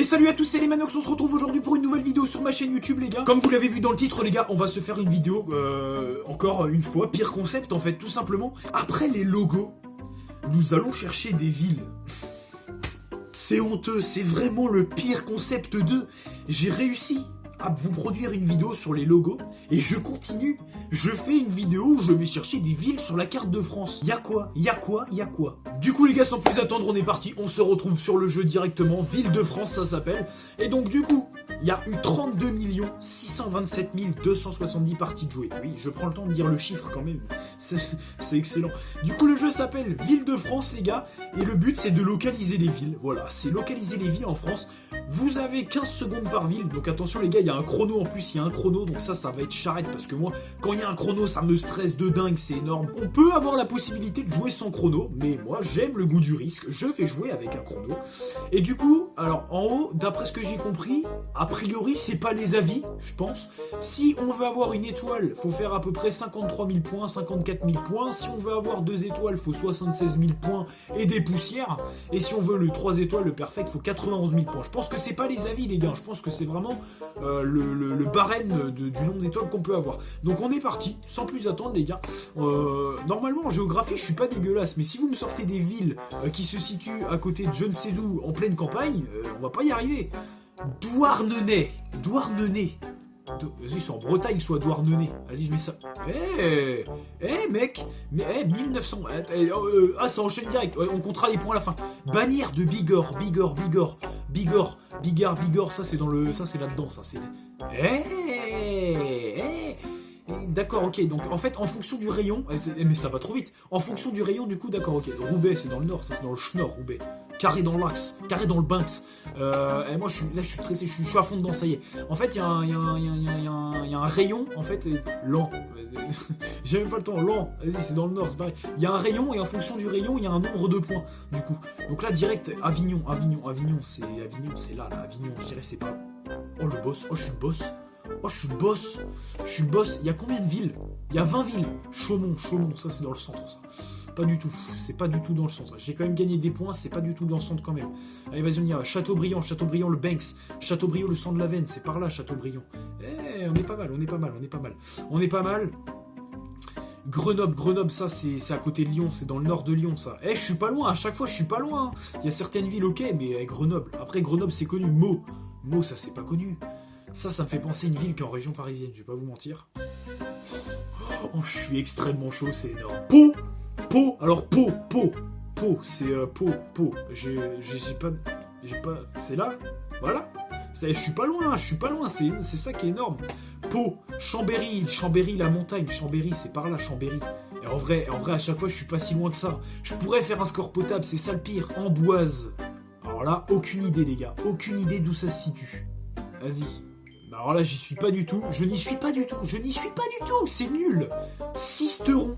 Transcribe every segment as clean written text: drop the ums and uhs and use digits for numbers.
salut à tous, c'est les Manox, on se retrouve aujourd'hui pour une nouvelle vidéo sur ma chaîne YouTube les gars. Comme vous l'avez vu dans le titre les gars, on va se faire une vidéo, encore une fois, pire concept en fait, tout simplement. Après les logos, nous allons chercher des villes. C'est honteux, c'est vraiment le pire concept de... J'ai réussi à vous produire une vidéo sur les logos et je continue. Je fais une vidéo où je vais chercher des villes sur la carte de France. Y'a quoi? Du coup les gars, sans plus attendre, on est parti. On se retrouve sur le jeu directement. Ville de France, ça s'appelle. Et donc du coup, il y a eu 32 627 270 parties de jouer. Oui, je prends le temps de dire le chiffre quand même. C'est excellent. Du coup, le jeu s'appelle Ville de France, les gars. Et le but, c'est de localiser les villes. Voilà, c'est localiser les villes en France. Vous avez 15 secondes par ville. Donc attention, les gars, il y a un chrono en plus. Il y a un chrono. Donc ça va être charrette. Parce que moi, quand il y a un chrono, ça me stresse de dingue. C'est énorme. On peut avoir la possibilité de jouer sans chrono. Mais moi, j'aime le goût du risque. Je vais jouer avec un chrono. Et du coup, alors en haut, d'après ce que j'ai compris, a priori, c'est pas les avis, je pense. Si on veut avoir une étoile, faut faire à peu près 53 000 points, 54 000 points. Si on veut avoir 2 étoiles, faut 76 000 points et des poussières. Et si on veut le 3 étoiles, le perfect, faut 91 000 points. Je pense que c'est pas les avis, les gars. Je pense que c'est vraiment le barème du nombre d'étoiles qu'on peut avoir. Donc on est parti, sans plus attendre, les gars. Normalement, en géographie, je suis pas dégueulasse. Mais si vous me sortez des villes qui se situent à côté de je ne sais d'où, en pleine campagne, on va pas y arriver. Douarnenez. Vas-y, soit en Bretagne, soit Douarnenez. Vas-y, je mets ça. Mec, mais 1900. Ça enchaîne direct. On comptera les points à la fin. Bannière de Bigorre. Bigorre. Ça, c'est dans le. Ça, c'est là-dedans. Ça, c'est. D'accord, ok. Donc, en fait, en fonction du rayon. Mais ça va trop vite. En fonction du rayon, du coup, d'accord, ok. Roubaix, c'est dans le nord. Ça, c'est dans le Schnorr, Roubaix. Carré dans l'axe, carré dans le Banks. Et moi, je suis stressé, je suis à fond dedans, ça y est. En fait, il y a un rayon, en fait, lent. J'ai même pas le temps, lent. Vas-y, c'est dans le nord, c'est pareil. Il y a un rayon, et en fonction du rayon, il y a un nombre de points, du coup. Donc là, direct, Avignon, c'est là, Avignon, je dirais, c'est pas... Oh, le boss, je suis le boss. Il y a combien de villes? Il y a 20 villes. Chaumont, ça, c'est dans le centre, ça. Pas du tout, c'est pas du tout dans le centre. J'ai quand même gagné des points, c'est pas du tout dans le centre quand même. Allez, vas-y, on y va. Chateaubriand, le Banks. Chateaubriand, le sang de la veine, c'est par là, Chateaubriand. On est pas mal. Grenoble, ça, c'est à côté de Lyon, c'est dans le nord de Lyon, ça. Je suis pas loin, à chaque fois, je suis pas loin. Il y a certaines villes, ok, mais Grenoble. Après, Grenoble, c'est connu. Meaux, ça, c'est pas connu. Ça me fait penser à une ville qui est en région parisienne, je vais pas vous mentir. Oh, je suis extrêmement chaud, c'est énorme. Pau, c'est Pau. J'ai pas. C'est là, voilà. Je suis pas loin, c'est ça qui est énorme. Pau, Chambéry, la montagne, Chambéry, c'est par là, Chambéry. Et en vrai, à chaque fois, je suis pas si loin que ça. Je pourrais faire un score potable, c'est ça le pire. Amboise. Alors là, aucune idée, les gars. Aucune idée d'où ça se situe. Vas-y. Alors là, j'y suis pas du tout. Je n'y suis pas du tout. C'est nul. Cisteron,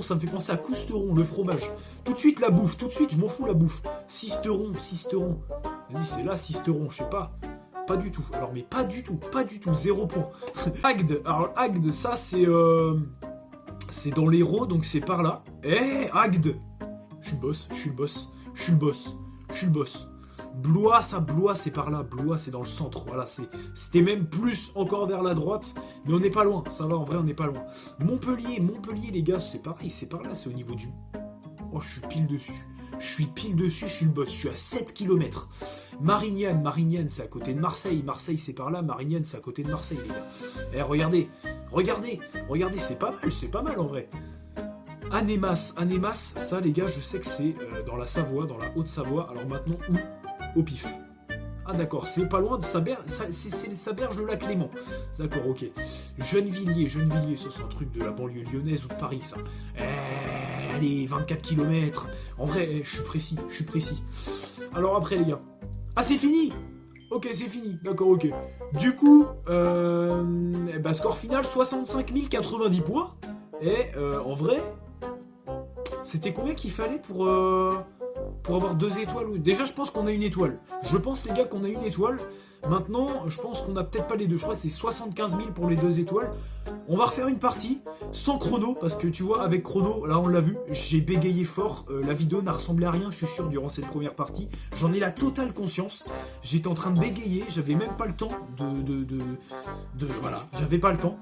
ça me fait penser à Cousteron, le fromage. Tout de suite, la bouffe. Je m'en fous, la bouffe. Cisteron. Vas-y, c'est là, Cisteron, je sais pas. Pas du tout. Alors, mais pas du tout. 0 point. Agde. Alors, Agde, ça, c'est dans l'Hérault, donc c'est par là. Agde. Je suis le boss. Blois, c'est par là. Blois, c'est dans le centre. Voilà, c'était même plus encore vers la droite. Mais on n'est pas loin. Ça va, en vrai, on n'est pas loin. Montpellier, les gars, c'est pareil. C'est par là, c'est au niveau du... Oh, je suis pile dessus. Je suis le boss. Je suis à 7 km. Marignane, c'est à côté de Marseille. Marseille, c'est par là. Marignane, c'est à côté de Marseille, les gars. Regardez, c'est pas mal en vrai. Annemasse, ça, les gars, je sais que c'est dans la Savoie, dans la Haute-Savoie. Alors maintenant, où? Au pif. Ah d'accord, c'est pas loin de Saberge, c'est Saberge le lac Léman. D'accord, ok. Gennevilliers, ça c'est un truc de la banlieue lyonnaise ou de Paris, ça. Allez, 24 km. En vrai, je suis précis. Alors après, les gars. Ah, c'est fini. Ok, c'est fini. D'accord, ok. Du coup, score final, 65 090 points. Et en vrai, c'était combien qu'il fallait pour Pour avoir 2 étoiles, oui. Déjà, je pense qu'on a une étoile. Je pense, les gars, qu'on a une étoile. Maintenant, je pense qu'on a peut-être pas les deux. Je crois que c'est 75 000 pour les 2 étoiles. On va refaire une partie sans chrono. Parce que tu vois, avec chrono, là, on l'a vu. J'ai bégayé fort. La vidéo n'a ressemblé à rien, je suis sûr, durant cette première partie. J'en ai la totale conscience. J'étais en train de bégayer. J'avais même pas le temps voilà, j'avais pas le temps.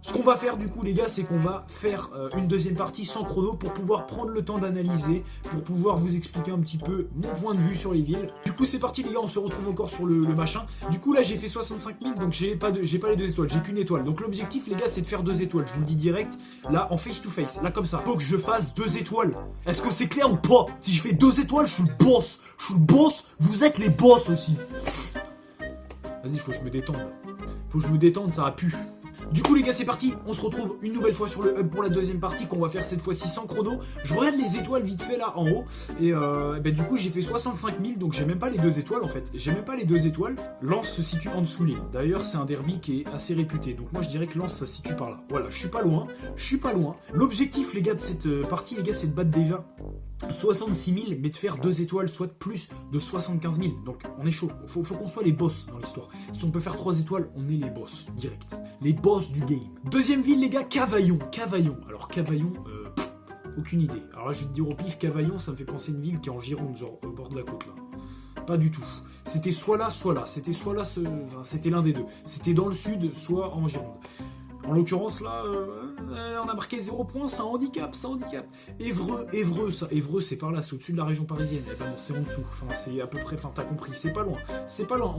Ce qu'on va faire du coup les gars, c'est qu'on va faire une deuxième partie sans chrono pour pouvoir prendre le temps d'analyser, pour pouvoir vous expliquer un petit peu mon point de vue sur les villes. Du coup c'est parti les gars, on se retrouve encore sur le machin. Du coup là j'ai fait 65 000, donc j'ai pas les 2 étoiles, j'ai qu'une étoile. Donc l'objectif les gars c'est de faire 2 étoiles, je vous le dis direct, là en face to face, là comme ça. Faut que je fasse 2 étoiles. Est-ce que c'est clair ou pas? Si je fais 2 étoiles, je suis le boss, vous êtes les boss aussi. Vas-y, faut que je me détende, ça a pu. Du coup les gars c'est parti, on se retrouve une nouvelle fois sur le hub pour la deuxième partie qu'on va faire cette fois-ci sans chrono. Je regarde les étoiles vite fait là en haut et du coup j'ai fait 65 000 donc j'ai même pas les 2 étoiles en fait. J'ai même pas les 2 étoiles. Lens se situe en dessous l'île. D'ailleurs c'est un derby qui est assez réputé donc moi je dirais que Lens ça se situe par là. Voilà, je suis pas loin. L'objectif les gars de cette partie les gars c'est de battre déjà 66 000 mais de faire 2 étoiles soit plus de 75 000. Donc on est chaud, faut qu'on soit les boss dans l'histoire. Si on peut faire 3 étoiles on est les boss direct. Les boss du game. Deuxième ville les gars, Cavaillon. Alors Cavaillon, aucune idée. Alors là je vais te dire au pif, Cavaillon ça me fait penser à une ville qui est en Gironde, genre au bord de la côte là. Pas du tout. C'était soit là, c'était c'était l'un des deux. C'était dans le sud, soit en Gironde. En l'occurrence là, on a marqué 0 points, c'est un handicap. Évreux, c'est par là, c'est au-dessus de la région parisienne. Eh ben non, c'est en dessous, c'est à peu près, t'as compris, c'est pas loin.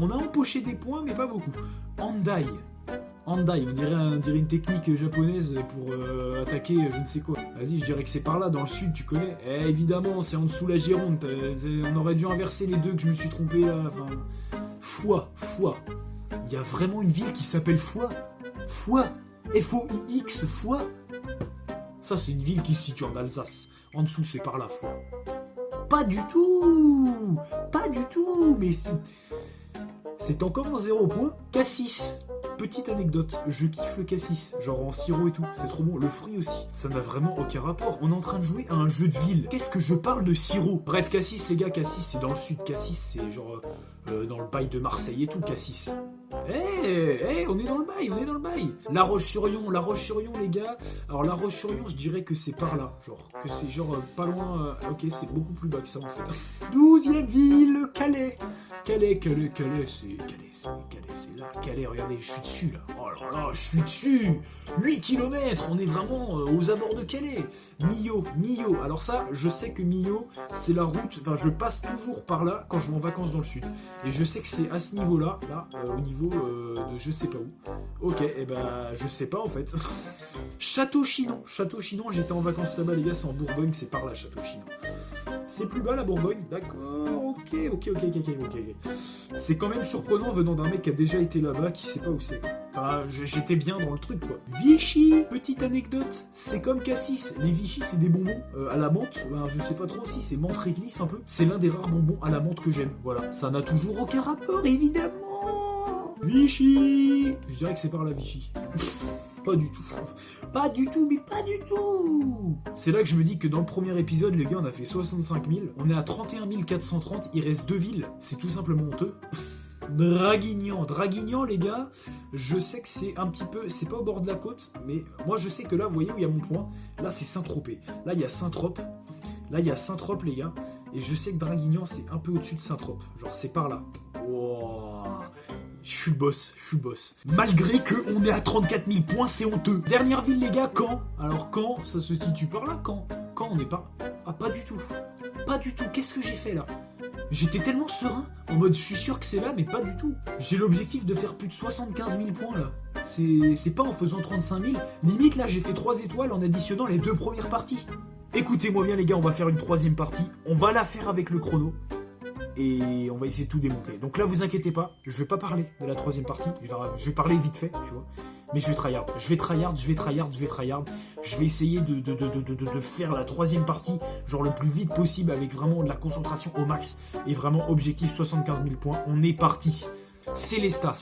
On a empoché des points, mais pas beaucoup. Handai, on dirait une technique japonaise pour attaquer je ne sais quoi. Vas-y, je dirais que c'est par là, dans le sud, tu connais. Évidemment, c'est en dessous la Gironde. On aurait dû inverser les deux, que je me suis trompé là. Foix. Il y a vraiment une ville qui s'appelle Foix. F-O-I-X, Foix. Ça, c'est une ville qui se situe en Alsace. En dessous, c'est par là, Foix. Pas du tout, mais c'est encore un 0 point. Cassis. Petite anecdote, je kiffe le cassis, genre en sirop et tout, c'est trop bon, le fruit aussi. Ça n'a vraiment aucun rapport, on est en train de jouer à un jeu de ville. Qu'est-ce que je parle de sirop? Bref, Cassis les gars, Cassis c'est dans le sud, Cassis c'est genre dans le bail de Marseille et tout, Cassis. On est dans le bail. La Roche-sur-Yon les gars. Alors La Roche-sur-Yon, je dirais que c'est par là, genre que c'est genre pas loin. Ok, c'est beaucoup plus bas que ça en fait. 12e ville, Calais, c'est là. Calais, regardez, je suis dessus là. Oh là là, je suis dessus. 8 km, on est vraiment aux abords de Calais. Millau. Alors ça, je sais que Millau, c'est la route. Enfin, je passe toujours par là quand je vais en vacances dans le sud. Et je sais que c'est à ce niveau-là, au niveau de je sais pas où. Ok, je sais pas en fait. Château-Chinon, j'étais en vacances là-bas, les gars, c'est en Bourgogne, c'est par là, Château-Chinon. C'est plus bas la Bourgogne, d'accord, ok. C'est quand même surprenant venant d'un mec qui a déjà été là-bas, qui sait pas où c'est. Enfin, j'étais bien dans le truc quoi. Vichy, petite anecdote, c'est comme Cassis, les Vichy c'est des bonbons à la menthe, je sais pas trop si c'est menthe réglisse un peu. C'est l'un des rares bonbons à la menthe que j'aime, voilà. Ça n'a toujours aucun rapport évidemment. Vichy, je dirais que c'est par la Vichy. Pas du tout. C'est là que je me dis que dans le premier épisode, les gars, on a fait 65 000. On est à 31 430. Il reste 2 villes. C'est tout simplement honteux. Draguignan, les gars, je sais que c'est un petit peu... C'est pas au bord de la côte, mais moi, je sais que là, vous voyez où il y a mon point. Là, c'est Saint-Tropez. Là, il y a Saint-Trope. Les gars. Et je sais que Draguignan, c'est un peu au-dessus de Saint-Trope. Genre, c'est par là. Wow. Je suis le boss. Malgré qu'on est à 34 000 points, c'est honteux. Dernière ville, les gars, Caen. Alors, Caen, ça se situe par là, Caen. Caen, on n'est pas... Ah, pas du tout. Qu'est-ce que j'ai fait, là? J'étais tellement serein, en mode, je suis sûr que c'est là, mais pas du tout. J'ai l'objectif de faire plus de 75 000 points, là. C'est pas en faisant 35 000. Limite, là, j'ai fait 3 étoiles en additionnant les 2 premières parties. Écoutez-moi bien, les gars, on va faire une 3e partie. On va la faire avec le chrono. Et on va essayer de tout démonter. Donc là, vous inquiétez pas, je vais pas parler de la 3e partie. Je vais parler vite fait, tu vois. Mais je vais tryhard. Je vais essayer de faire la 3e partie, genre le plus vite possible, avec vraiment de la concentration au max. Et vraiment, objectif 75 000 points. On est parti. Célesta.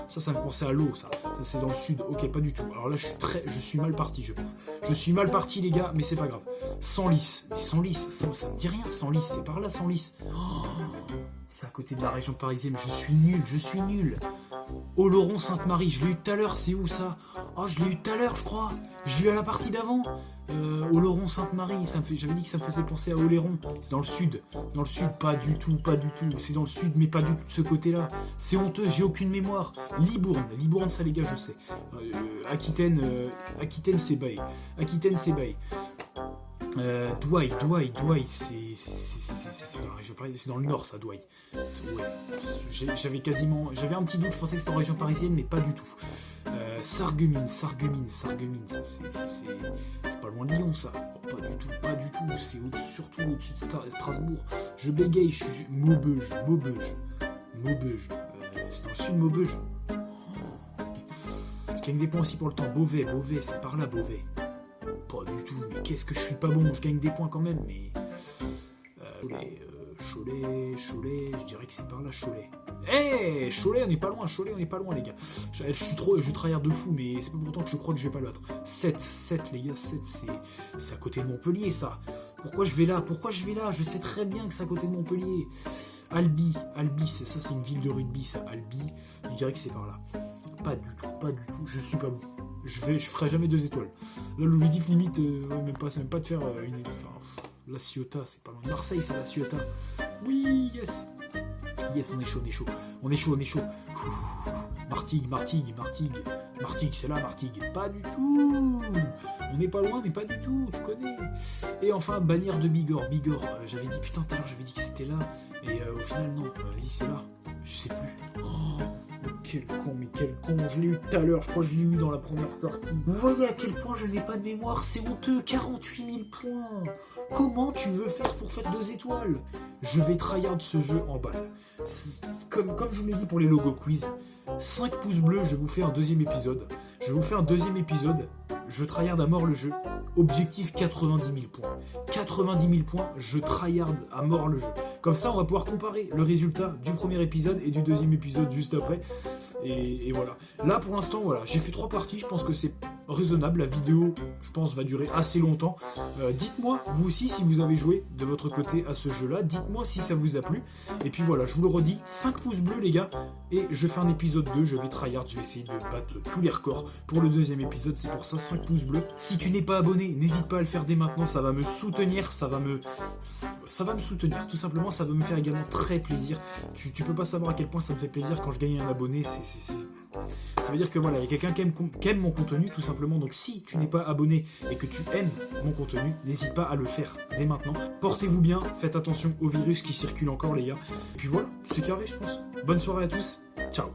Ça me fait penser à l'eau, ça. Ça, c'est dans le sud. Ok, pas du tout. Alors là, je suis mal parti, je pense. Je suis mal parti, les gars, mais c'est pas grave. Senlis. Mais Senlis, ça me dit rien, Senlis. C'est par là, Senlis. Oh, c'est à côté de la région parisienne. Je suis nul. Oloron-Sainte-Marie, je l'ai eu tout à l'heure, c'est où ça? Oh, je l'ai eu tout à l'heure, je crois. J'ai eu à la partie d'avant. Oloron-Sainte-Marie, j'avais dit que ça me faisait penser à Oléron. C'est dans le sud. Dans le sud, pas du tout. C'est dans le sud, mais pas du tout de ce côté-là. C'est honteux, j'ai aucune mémoire. Libourne, ça les gars, je sais. Aquitaine, c'est Baye. Douai, c'est dans la région parisienne, c'est dans le nord ça, Douai. Ouais. J'avais un petit doute, je pensais que c'était en région parisienne, mais pas du tout. Sarreguemines, ça c'est pas loin de Lyon ça. Oh, pas du tout, c'est surtout au-dessus de Strasbourg. Je bégaye, je suis Maubeuge. C'est dans le sud, Maubeuge. Je gagne des points aussi pour le temps. Beauvais, c'est par là, Beauvais. Pas du tout, mais qu'est-ce que je suis pas bon, je gagne des points quand même, mais... Cholet, je dirais que c'est par là, Cholet. Cholet, on n'est pas loin, les gars. Je tryhard de fou, mais c'est pas pourtant que je crois que je vais pas le battre. 7, les gars, 7, c'est à côté de Montpellier, ça. Pourquoi je vais là? Je sais très bien que c'est à côté de Montpellier. Albi, ça c'est une ville de rugby, ça, Albi. Je dirais que c'est par là. Pas du tout, je suis pas bon. Je ferai jamais 2 étoiles. Là, l'objectif limite, c'est même pas de faire une étoile. Enfin, La Ciotat, c'est pas loin. Marseille, c'est La Ciotat. Oui, yes, on est chaud. Martigues, c'est là, Martigues. Pas du tout. On n'est pas loin, mais pas du tout, tu connais. Et enfin, Bannière de Bigorre. J'avais dit, putain, tout à l'heure, j'avais dit que c'était là. Et au final, non, vas-y, c'est là. Je sais plus. Oh, quel con, je l'ai eu tout à l'heure, je crois que je l'ai eu dans la première partie. Vous voyez à quel point je n'ai pas de mémoire, c'est honteux, 48 000 points. Comment tu veux faire pour faire 2 étoiles? Je vais tryhard ce jeu en balle. Comme je vous l'ai dit pour les logo quiz, 5 pouces bleus, je vous fais un deuxième épisode. Je tryhard à mort le jeu. Objectif 90 000 points. 90 000 points, je tryhard à mort le jeu. Comme ça, on va pouvoir comparer le résultat du premier épisode et du deuxième épisode juste après. Et voilà. Là, pour l'instant, voilà, j'ai fait 3 parties. Je pense que c'est raisonnable. La vidéo, je pense, va durer assez longtemps. Dites-moi, vous aussi, si vous avez joué de votre côté à ce jeu-là. Dites-moi si ça vous a plu. Et puis voilà, je vous le redis, 5 pouces bleus, les gars. Et je fais un épisode 2. Je vais tryhard. Je vais essayer de battre tous les records pour le deuxième épisode. C'est pour ça, 5 pouces bleus. Si tu n'es pas abonné, n'hésite pas à le faire dès maintenant. Ça va me soutenir. Ça va me soutenir. Tout simplement, ça va me faire également très plaisir. Tu peux pas savoir à quel point ça me fait plaisir quand je gagne un abonné. Ça veut dire que voilà, il y a quelqu'un qui aime mon contenu tout simplement. Donc si tu n'es pas abonné et que tu aimes mon contenu, n'hésite pas à le faire dès maintenant. Portez-vous bien, faites attention au virus qui circule encore, les gars. Et puis voilà, c'est carré, je pense. Bonne soirée à tous, ciao.